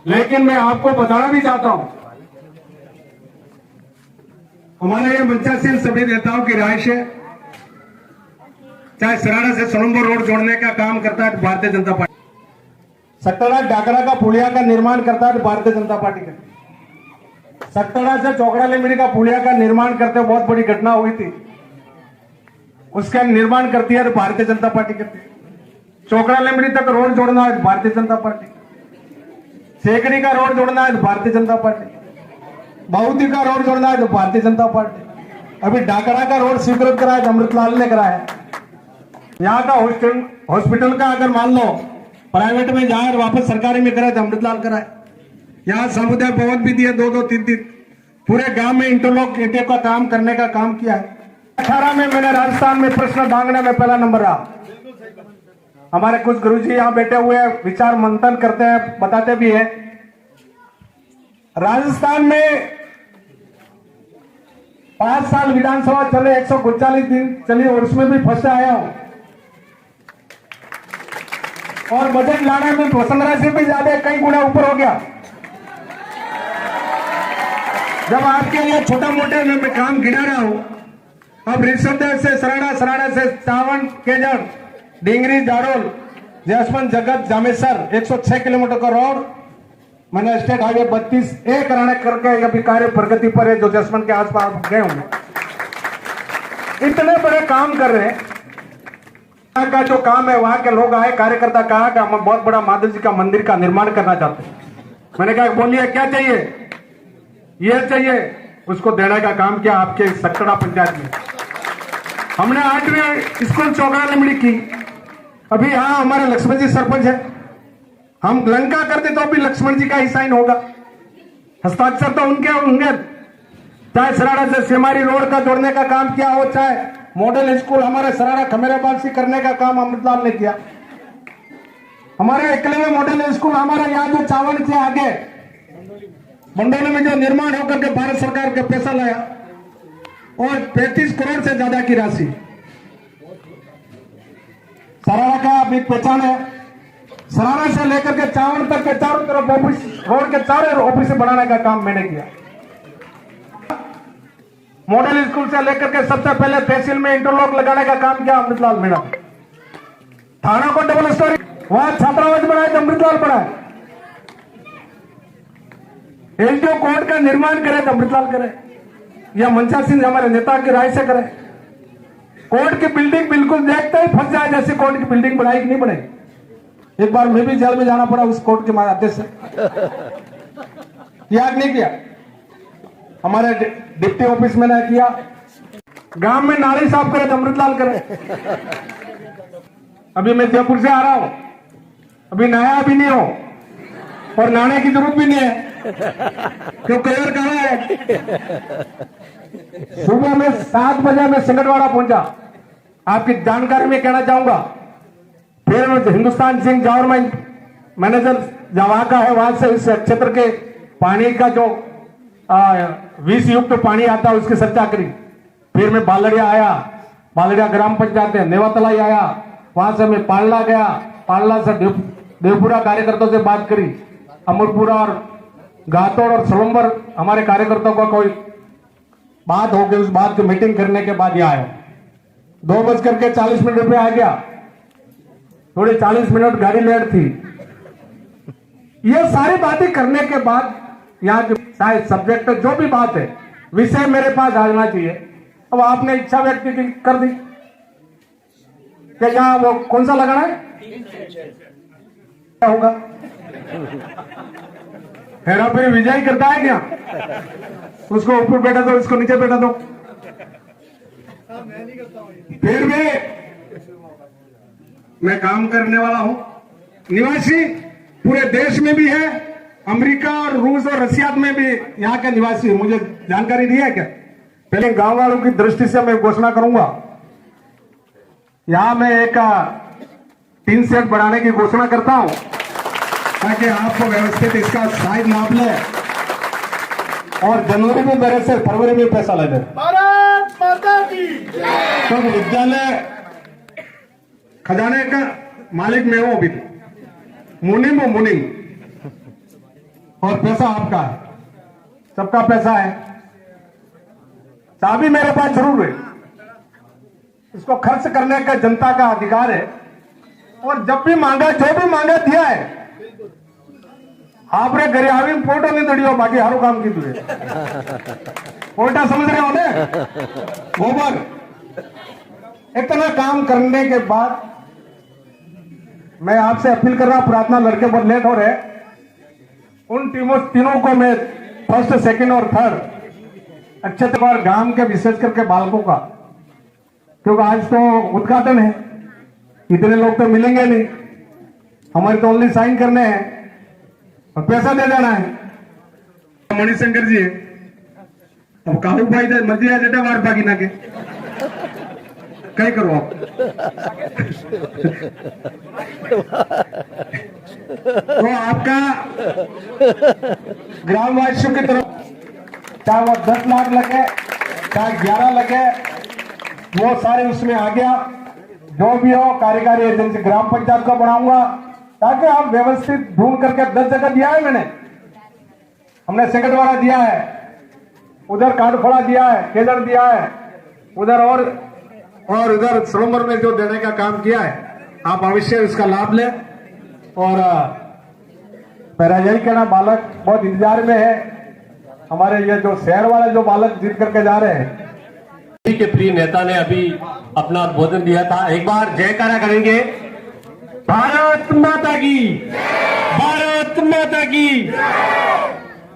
लेकिन मैं आपको बताना भी चाहता हूं, हमारे ये मंचासीन सभी नेताओं की राइश है, चाहे सराड़ा से सोलंबो रोड जोड़ने का काम करता है भारतीय जनता पार्टी, सत्तरा डाकरा का पुलिया का निर्माण करता है भारतीय जनता पार्टी का, सत्तड़ा से चौकड़ा लिमिड़ी का पुलिया का निर्माण करते बहुत बड़ी घटना हुई थी। उसका निर्माण करती है भारतीय जनता पार्टी करती है। चौकड़ा लिमिड़ी तक रोड जोड़ना है भारतीय जनता पार्टी, सेकड़ी का रोड जोड़ना है भारतीय जनता पार्टी, बाउदी का रोड जोड़ना है भारतीय जनता पार्टी, अभी डाकड़ा का रोड स्वीकृत कराया तो अमृतलाल ने कराया। यहाँ का हॉस्पिटल का अगर मान लो प्राइवेट में जाए और वापस सरकारी में कराए तो अमृतलाल कराए। यहाँ समुदाय भवन भी दिए 2-2, 3-3, पूरे गांव में इंटरलॉक ईंटों का काम करने का काम किया है। 18 में मैंने राजस्थान में प्रश्न दांगने में पहला नंबर रहा। हमारे कुछ गुरुजी यहाँ बैठे हुए हैं, विचार मंथन करते हैं, बताते भी हैं। राजस्थान में 5 साल विधानसभा चले, 139 दिन चली और उसमें भी फंसे आया हूं। और बजट लाने में वसुंधरा से भी ज्यादा कई गुना ऊपर हो गया। जब आपके लिए छोटा मोटे मैं काम गिना रहा हूं, अब ऋषभदेव से सराड़ा से चावंड, केजड़, डिंगरी, जाडोल, जसवंत, जगत, जामेसर 106 किलोमीटर का रोड मैंने स्टेट हाईवे 32A कराने करके अभी कार्य प्रगति पर है, जो जसवंत के आसपास गए होंगे। इतने बड़े काम कर रहे हैं। वहां का जो काम है, वहां के लोग आए, कार्यकर्ता कहा कि हम बहुत बड़ा माधव जी का मंदिर का निर्माण करना चाहते हैं। मैंने कहा बोलिए क्या चाहिए? ये चाहिए। उसको देने का काम किया आपके सत्तड़ा पंचायत में। हमने 8वीं स्कूल चौकड़ा लिमिड़ी की। अभी यहाँ हमारे लक्ष्मण जी सरपंच है, हम लंका करते तो भी लक्ष्मण जी का ही साइन होगा, हस्ताक्षर तो उनके होंगे। चाहे सराड़ा से सेमारी रोड का जोड़ने का काम किया हो, चाहे मॉडल स्कूल हमारे सराड़ा खमेराबाद करने का काम अमृतलाल ने किया। हमारे एकलव्य मॉडल स्कूल हमारा यहाँ जो चावल के आगे मंडोली में जो निर्माण होकर के भारत सरकार का पैसा लाया और 35 करोड़ से ज्यादा की राशि। सराड़ा का भी पहचान है। सराड़ा से लेकर के चावल तक के चारों तरफ ऑफिस, रोड के चारों ऑफिस बनाने का काम मैंने किया। मॉडल स्कूल से लेकर के सबसे पहले तहसील में इंटरलॉक लगाने का काम किया अमृतलाल मीणा। थाना को डबल स्टोरी, वहां छात्रावास बनाए तो अमृतलाल बनाए। एलटीओ कोर्ट का निर्माण करे तो अमृतलाल करे, या मनसा सिंह हमारे नेता की राय से करे। कोर्ट की बिल्डिंग बिल्कुल देखते ही फंस जाए, जैसे कोर्ट की बिल्डिंग बनाई कि नहीं बनाई। एक बार मैं भी जेल में जाना पड़ा उस कोर्ट के माध्यम से। याद नहीं किया, हमारे डिप्टी ऑफिस में नहीं किया। गांव में नाली साफ करे तो अमृतलाल करे। अभी मैं जयपुर से आ रहा हूं, अभी नहाया भी नहीं हो और नहाने की जरूरत भी नहीं है, क्यों कलर कहां है। सुबह में 7 बजे मैं सिंगटवाड़ा पहुंचा। आपकी जानकारी में कहना चाहूंगा, फिर हिंदुस्तान सिंह गवर्नमेंट मैनेजर जहाँ का है, वहां से इस क्षेत्र के पानी का जो विष युक्त पानी आता है उसकी चर्चा करी। फिर मैं बालड़िया आया, बालड़िया ग्राम पंचायत है, नेवातलाई आया, वहां से मैं पालना गया, पालना से देवपुरा कार्यकर्ताओं से बात करी। अमरपुरा और गातोड़ और सलम्बर हमारे कार्यकर्ताओं का कोई बात हो गई, उस बात की मीटिंग करने के बाद यह आया। 2:40 पे आ गया, थोड़ी 40 मिनट गाड़ी लेट थी। ये सारी बातें करने के बाद यहाँ के शायद सब्जेक्ट जो भी बात है, विषय मेरे पास आना चाहिए। अब आपने इच्छा व्यक्त कर दी कि यहाँ वो कौन सा लगाना है, क्या होगा? हेरा फेरी विजय करता है क्या? उसको ऊपर बैठा दो, इसको नीचे बैठा दो। फिर भी मैं काम करने वाला हूं। निवासी पूरे देश में भी है, अमेरिका और रूस और रशिया में भी यहाँ के निवासी। मुझे जानकारी दी है क्या? पहले गांव वालों की दृष्टि से मैं घोषणा करूंगा, यहां मैं एक 3 सेट बढ़ाने की घोषणा करता हूं, ताकि आपको व्यवस्थित इसका साइज नाप ले और जनवरी में मेरे से फरवरी में पैसा ले दे। भारत माता की जय। तो विद्यालय खजाने का मालिक मैं हूं, अभी मुनिम और पैसा आपका है, सबका पैसा है। चाबी मेरे पास जरूर है, इसको खर्च करने का जनता का अधिकार है। और जब भी मांगा, जो भी मांगा दिया है। आपरे घरे आवी फोटो नहीं दड़ियो बाकी हारो काम की तुझे फोटा समझ रहे होते गोबर इतना काम करने के बाद मैं आपसे अपील कर रहा हूं, प्रार्थना लड़के बहुत लेट हो रहे, उन टीमों तीनों को मैं फर्स्ट सेकंड और थर्ड अच्छे और गांव के विशेष करके बालकों का, क्योंकि आज तो उद्घाटन है, इतने लोग तो मिलेंगे नहीं, हमारे तो ओनली साइन करने हैं और पैसा दे देना है। मणिशंकर जी है, अब काहू भाई तो मर्जी है जेटा वार बाकी ना के कई करो आप तो आपका ग्रामवासियों की तरफ चाहे वो 10 लाख लगे चाहे 11 लगे वो सारे उसमें आ गया। जो भी हो कार्यकारी एजेंसी ग्राम पंचायत का बनाऊंगा ताकि आप व्यवस्थित ढूंढ करके 10 जगह दिया है, हमने सेकटवाड़ा दिया है, उधर कांडफड़ा दिया है, केदर दिया है, उधर और उधर सलोमर में जो देने का काम किया है, आप अवश्य इसका लाभ लें। और मेरा यही कहना, बालक बहुत इंतजार में है, हमारे ये जो शहर वाले जो बालक जीत करके जा रहे हैं। के प्रिय नेता ने अभी अपना उद्बोधन दिया था, एक बार जयकारा करेंगे। भारत माता की, भारत माता की।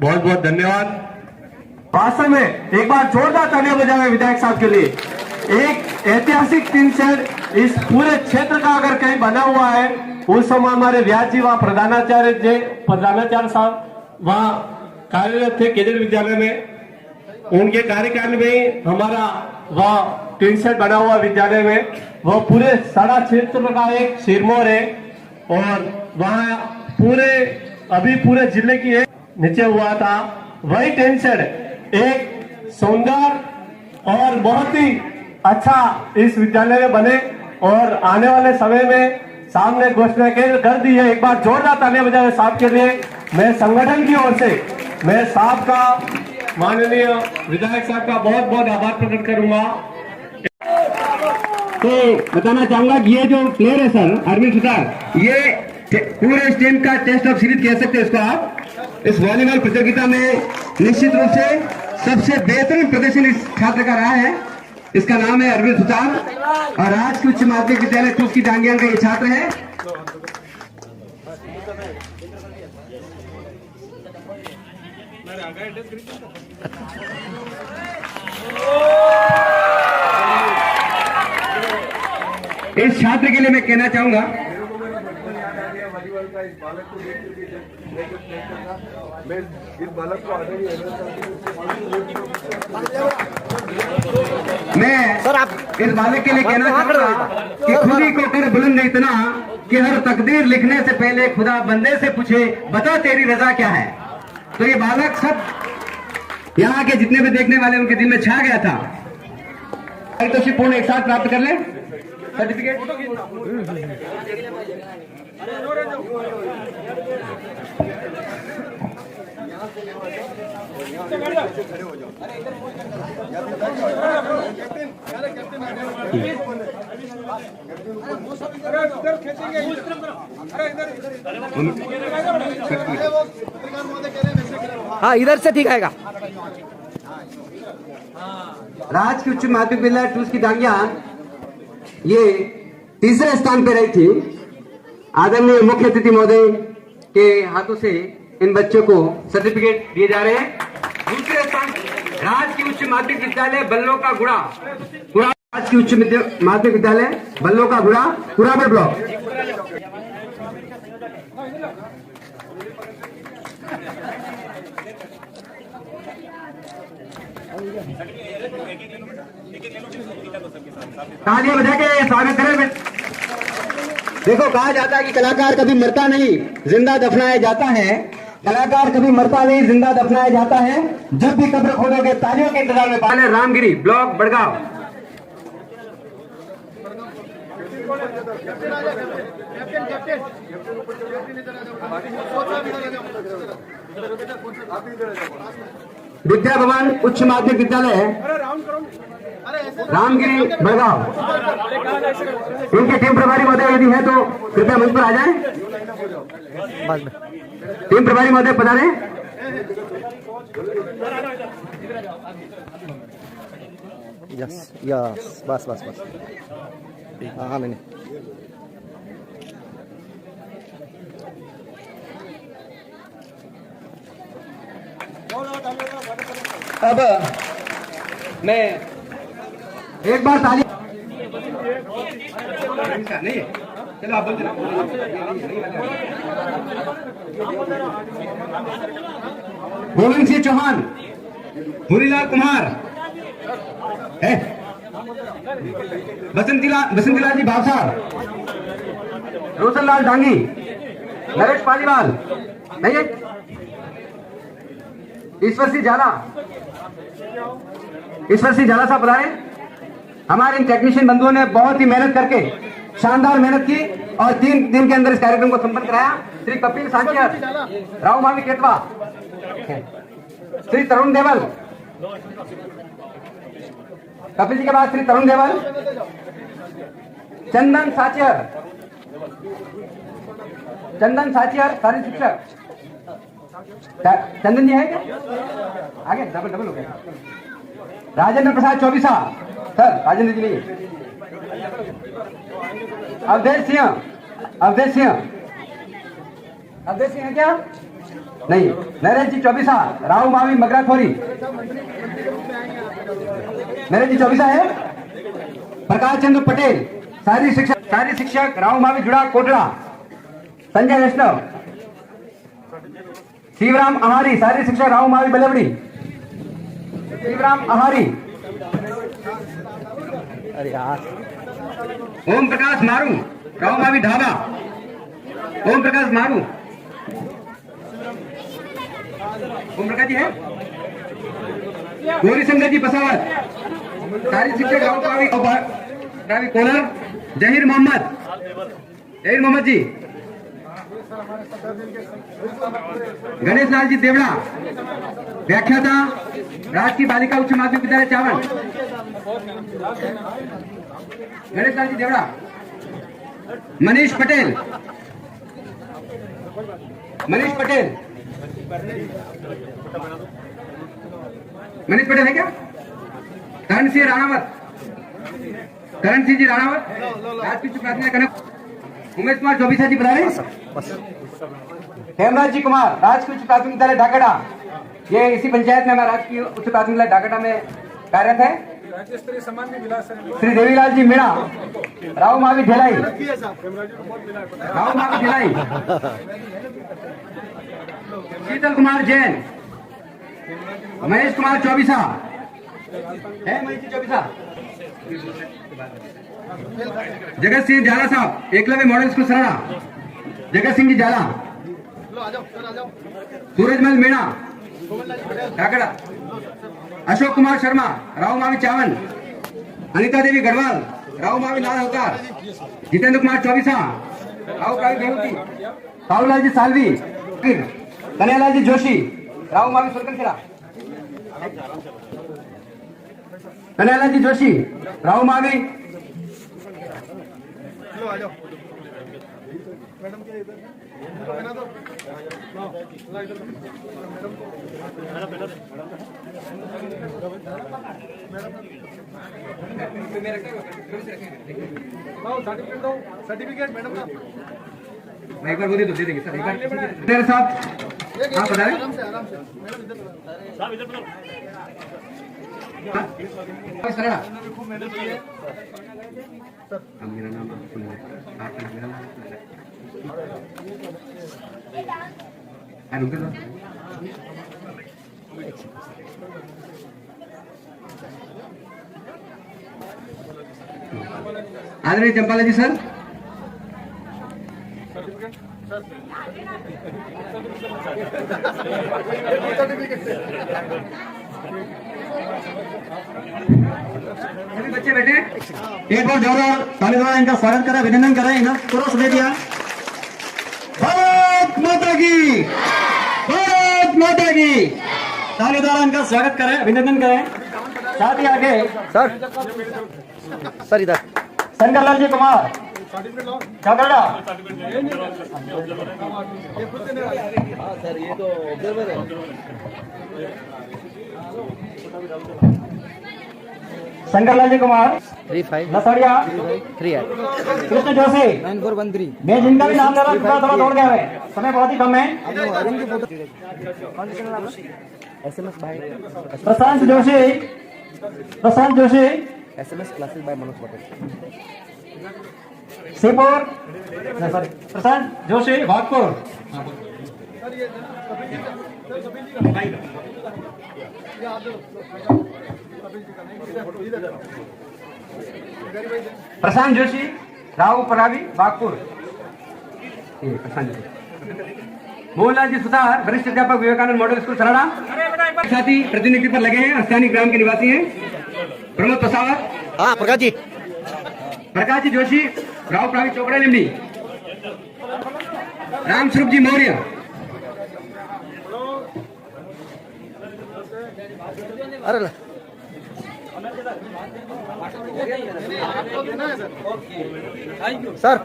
बहुत बहुत धन्यवाद। वास्तव में एक बार जोरदार तालियां बजाएं विधायक साहब के लिए। एक ऐतिहासिक टीन शेड इस पूरे क्षेत्र का अगर कहीं बना हुआ है, उस समय हमारे व्यास जी वहां प्रधानाचार्य साहब वहां कार्यरत थे केंद्रीय विद्यालय में, उनके कार्यकाल में हमारा वह टीन शेड बना हुआ विद्यालय में, वह पूरे सारा क्षेत्र का एक सिरमौर है। और वहां पूरे जिले की एक नीचे हुआ था, वही टीन शेड एक सुंदर और बहुत ही अच्छा इस विद्यालय में बने और आने वाले समय में सामने घोषणा कर दी है। एक बार जोरदार तालियां बजाएं साहब के लिए। मैं संगठन की ओर से मैं साहब का, माननीय विधायक साहब का बहुत बहुत आभार प्रकट करूंगा। तो बताना चाहूंगा कि ये जो प्लेयर है सर अरविंद सुतार, ये पूरे इस टीम का टेस्ट ऑफ सीरीज कह सकते हैं इसको आप। इस वॉलीबॉल प्रतियोगिता में निश्चित रूप से सबसे बेहतरीन प्रदर्शन इस छात्र का रहा है। इसका नाम है अरविंद सुतार और राजकीय उच्च माध्यमिक विद्यालय टूस की डांगियान का ये छात्र है। इस छात्र के लिए मैं कहना चाहूंगा, मैं इस बालक के लिए कहना चाहूंगा कि खुदी को कर बुलंद इतना कि हर तकदीर लिखने से पहले खुदा बंदे से पूछे बता तेरी रजा क्या है। तो ये बालक सब यहाँ के जितने भी देखने वाले उनके दिल में छा गया था। तो पूर्ण एक साथ प्राप्त कर ले सर्टिफिकेट। हाँ इधर से ठीक आएगा। राजकीय उच्च माध्यमिक विद्यालय टूस की डांगिया ये तीसरे स्थान पर रही थी। आदरणीय मुख्य अतिथि महोदय के हाथों से इन बच्चों को सर्टिफिकेट दिए जा रहे हैं। दूसरे स्थान राजकीय उच्च माध्यमिक विद्यालय बल्लो का गुड़ा, राजकीय उच्च माध्यमिक विद्यालय बल्लो का गुड़ा, कुराबर ब्लॉक। तालियां बजा के स्वागत करें। देखो कहा जाता है कि कलाकार कभी मरता नहीं जिंदा दफनाया जाता है। कलाकार कभी मरता नहीं जिंदा दफनाया जाता है। जब भी कब्र खोदोगे तालियों के इंतजार में। बाले रामगिरी ब्लॉक बड़गांव। विद्या भवन उच्च माध्यमिक विद्यालय रामगिरी बड़गांव। इनके टीम प्रभारी महोदय यदि है तो कृपया मंच पर आ जाएं। टीम प्रभारी महोदय पधारे। यस यस, बस बस बस, हाँ नहीं अब मैं एक बार ताली नहीं, चलो आप बोलते ना। गोविंद सिंह चौहान, भूरीलाल कुमार है, बसंतीलाल जी भावसार, रोशनलाल डांगी, नरेश पालीवाल नहीं है, ईश्वर सिंह झाला साहब राय। हमारे इन टेक्नीशियन बंधुओं ने बहुत ही मेहनत करके शानदार मेहनत की और 3 दिन के अंदर इस कार्यक्रम को संपन्न कराया। श्री कपिल सांचियर, राव मावी केतवा, श्री तरुण देवल, कपिल जी के बाद श्री तरुण देवल, चंदन साचियर सारे शिक्षक। चंदन जी है क्या? आगे डबल हो गया। राजेंद्र प्रसाद चौबीसा सर, राजेंद्र जी नहीं। अवधेश सिंह है क्या? नहीं। नरेश जी चौबीसा, राव मावी मगराथोरी, नरेश जी चौबीसा है। प्रकाश चंद्र पटेल, सारी शिक्षक राव मावी जुड़ा कोटड़ा, संजय वैष्णव, शिवराम आहारी, सारी शिक्षक राव मावी बलेवड़ी, शिवराम आहारी। अरे यार, ओम प्रकाश मारू, राव मावी ढाबा, ओम प्रकाश मारू, ओम प्रकाश जी है। गौरी शंकर जी बसावत, सारी शिक्षक राव मावी कोलर, जहीर मोहम्मद जी, गणेश लाल जी देवड़ा, व्याख्याता राजकीय बालिका उच्च माध्यमिक विद्यालय चावल, गणेश लाल जी देवड़ा। मनीष पटेल है क्या? करण सिंह जी राणावत, राजकीय उच्च प्राथमिक कनक। उमेश कुमार चौबीसा जी बता रहे। हेमराज जी कुमार, राजकीय उच्च प्राथमिक विद्यालय ढाकड़ा, ये इसी पंचायत में हमारा राजकीय उच्च प्राथमिक विद्यालय ढाकड़ा में कार्यरत है। श्री देवीलाल जी मीणा, राव मावी ढिलाई, शीतल कुमार जैन, महेश कुमार चौबीसा है, महेश जी चौबीसा। जगत सिंह जाला साहब, एकलव्य मॉडल स्कूल सराड़ा, जगत सिंह जी जाला। सूरजमल मीणा ढाकड़ा, अशोक कुमार शर्मा, राव मावी चावन, अनिता देवी गढ़वाल, राव मावी लाल अवतार, जितेंद्र कुमार चौबीसा, राव मावी बेहुती, कालूलाल जी सालवी, कन्हैयालाल जी जोशी, राव मावी सुरकनसिरा, कन्हैयालाल जी जोशी, राव मावी सर्टिफिकेट मैडम का एक बार बोलिए तो दे देंगे सर। एक बार मेरे साथ हाँ बता रहे आराम से मेरा नाम आदरणीय चंपाला जी सर। सभी बच्चे बैठे, एक बार जोरदार ताली द्वारा इनका स्वागत करें, अभिनंदन करें, इन्हें पुरुष दे दिया। भारत माता की, भारत माता की। ताली द्वारा इनका स्वागत करें, अभिनंदन करें। साथ ही आगे सर इधर शंकर लाल जी कुमार, क्या कर रहा? सर ये तो ऑब्जर्वर है। शंकरलाल कुमार 35 नसड़िया 3 कृष्ण जोशी 9413 मैं जिनका भी नाम ले रहा हूँ थोड़ा दौड़ गया है, समय बहुत ही कम है। SMS by Prashant Joshi SMS classes by Manoj Patel. सीपुर सॉरी प्रशांत जोशी भागपुर। प्रशांत जोशी राव परावी बागपुर। प्रशांत जोशी मोहनलाल जी सुतार वरिष्ठ अध्यापक विवेकानंद मॉडल स्कूल सराड़ा। साथी प्रतिनिधि पर लगे हैं, स्थानीय ग्राम के निवासी हैं। प्रमोद प्रसाद, हाँ प्रकाश जी जोशी राव प्रावी चोपड़ा लिमनी। राम स्वरूप जी मौर्य, अरे सर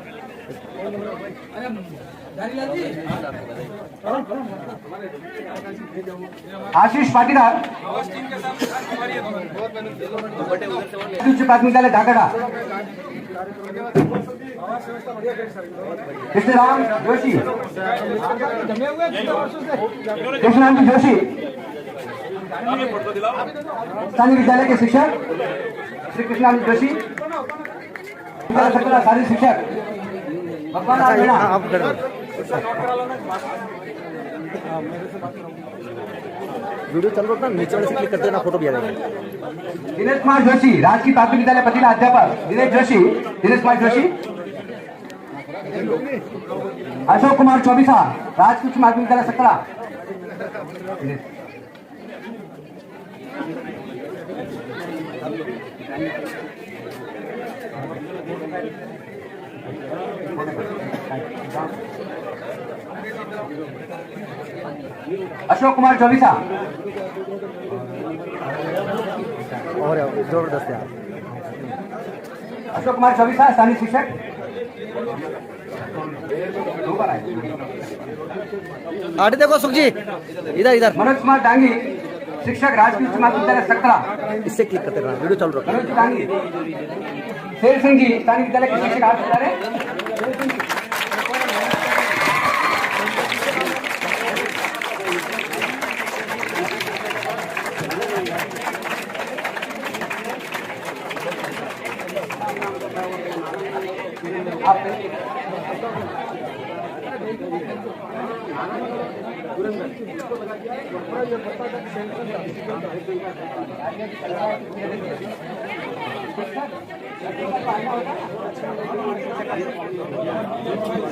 आशीष पाटीदार उच्च प्राथमिक विद्यालय ढाकड़ा। कृष्णराम जोशी, कृष्णराम जोशी स्थानीय विद्यालय के शिक्षक श्री कृष्णराम जोशी, शारीरिक शिक्षक भगवान लाल मीणा। आप कर वीडियो चल रहा था, नीचे वाले से क्लिक करते ना फोटो भी आ जाएगा। दिनेश कुमार जोशी राजकीय प्राथमिक विद्यालय पतिला अध्यापक दिनेश कुमार जोशी। अशोक कुमार चौबीसा राजकीय उच्च माध्यमिक विद्यालय सकरा। अशोक कुमार चौबीसा और जबरदस्त यार। अशोक कुमार चौबीसा स्थानीय शिक्षक। आगे देखो सुख जी, इधर मनोज कुमार डांगी शिक्षक राजकीय उच्च माध्यमिक विद्यालय सकरा। इससे क्लिक करते रहना, वीडियो चल रहा है। मनोज डांगी। शेर सिंह जी स्थानीय विद्यालय के शिक्षक आज बता रहे।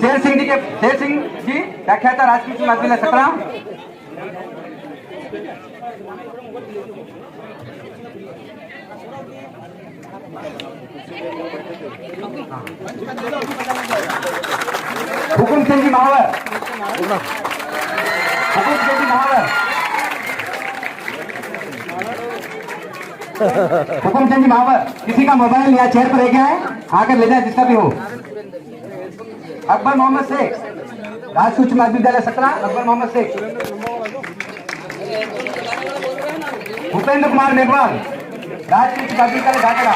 शेर सिंह जी व्याख्याता राजकीय उच्च माध्यमिक विद्यालय सकरा। हुकुम सिंह जी महावर, किसी का मोबाइल या चेयर पर रह गया है, आकर ले जाए जिसका भी हो। अकबर मोहम्मद शेख राजकीय उच्च माध्यमिक विद्यालय सकरा। अकबर मोहम्मद शेख। भूपेंद्र कुमार मेघवाल राजकीय उच्च माध्यमिक विद्यालय ढाकड़ा।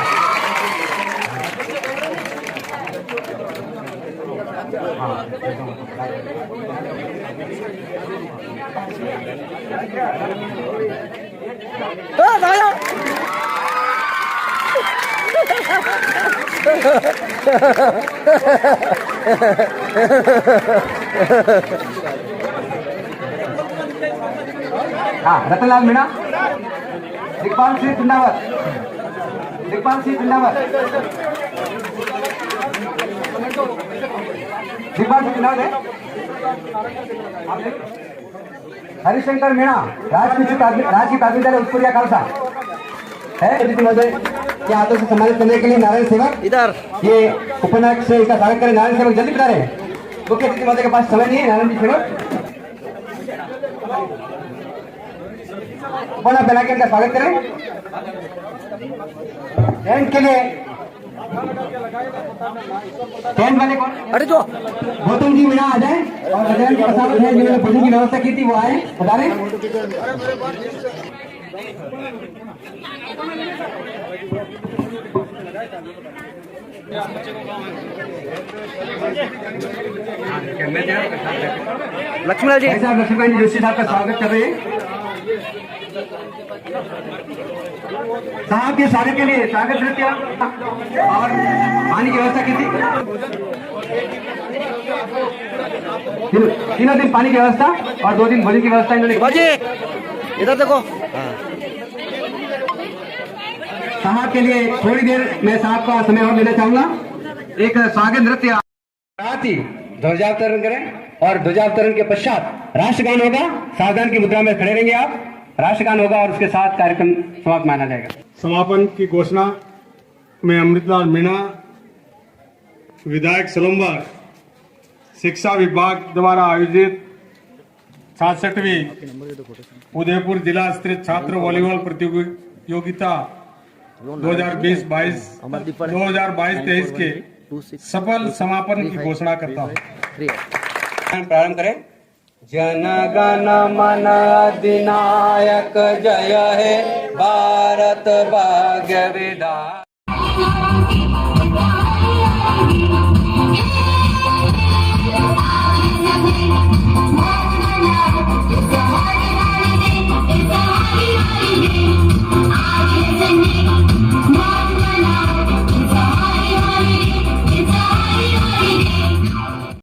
हाँ रतनलाल मीणा। दिग्पाल सिंह पिंडावर है। हरिशंकर मीणा राजकीय प्राथमिक विद्यालय उत्पुरिया खालसा है। महोदय के हाथों से सम्मानित करने के लिए नारायण सेवक इधर ये उपनायक से इसका स्वागत करें। नारायण सेवक जल्दी बता रहे हैं, मुख्य अतिथि महोदय के पास समय नहीं है। नारायण जी सेवक उपनायक बना के इनका स्वागत करें। एंड के लिए टेंट वाले कौन? अरे जो गौतम जी मीणा आ जाए और अजय प्रसाद है जिन्होंने भोजन की व्यवस्था की थी वो आए बता रहे लक्ष्मण जी ऐसा आप लक्ष्मीकांत जोशी साहब का स्वागत कर रहे हैं। साहब के स्वागत के लिए स्वागत नृत्य और पानी की व्यवस्था की थी। तीनों दिन पानी की व्यवस्था और 2 दिन भोजन की व्यवस्था इन्होंने बाजी इधर देखो। साहब के लिए थोड़ी देर मैं साहब का समय और लेना चाहूंगा। एक स्वागत नृत्य साथ ही ध्वजावतरण करें और ध्वजावतरण के पश्चात राष्ट्रगान होगा। सावधान की मुद्रा में खड़े रहेंगे आप। राष्ट्रगान होगा और उसके साथ कार्यक्रम समाप्त माना जाएगा। समापन की घोषणा में अमृतलाल मीणा विधायक सलूमबाग शिक्षा विभाग द्वारा आयोजित 66वीं उदयपुर जिला स्तरीय छात्र वॉलीबॉल प्रतियोगिता 2022-23 के सफल समापन की घोषणा करता हूँ। प्रारंभ करें। जन गण मन अधिनायक जय हे भारत भाग्य विधाता।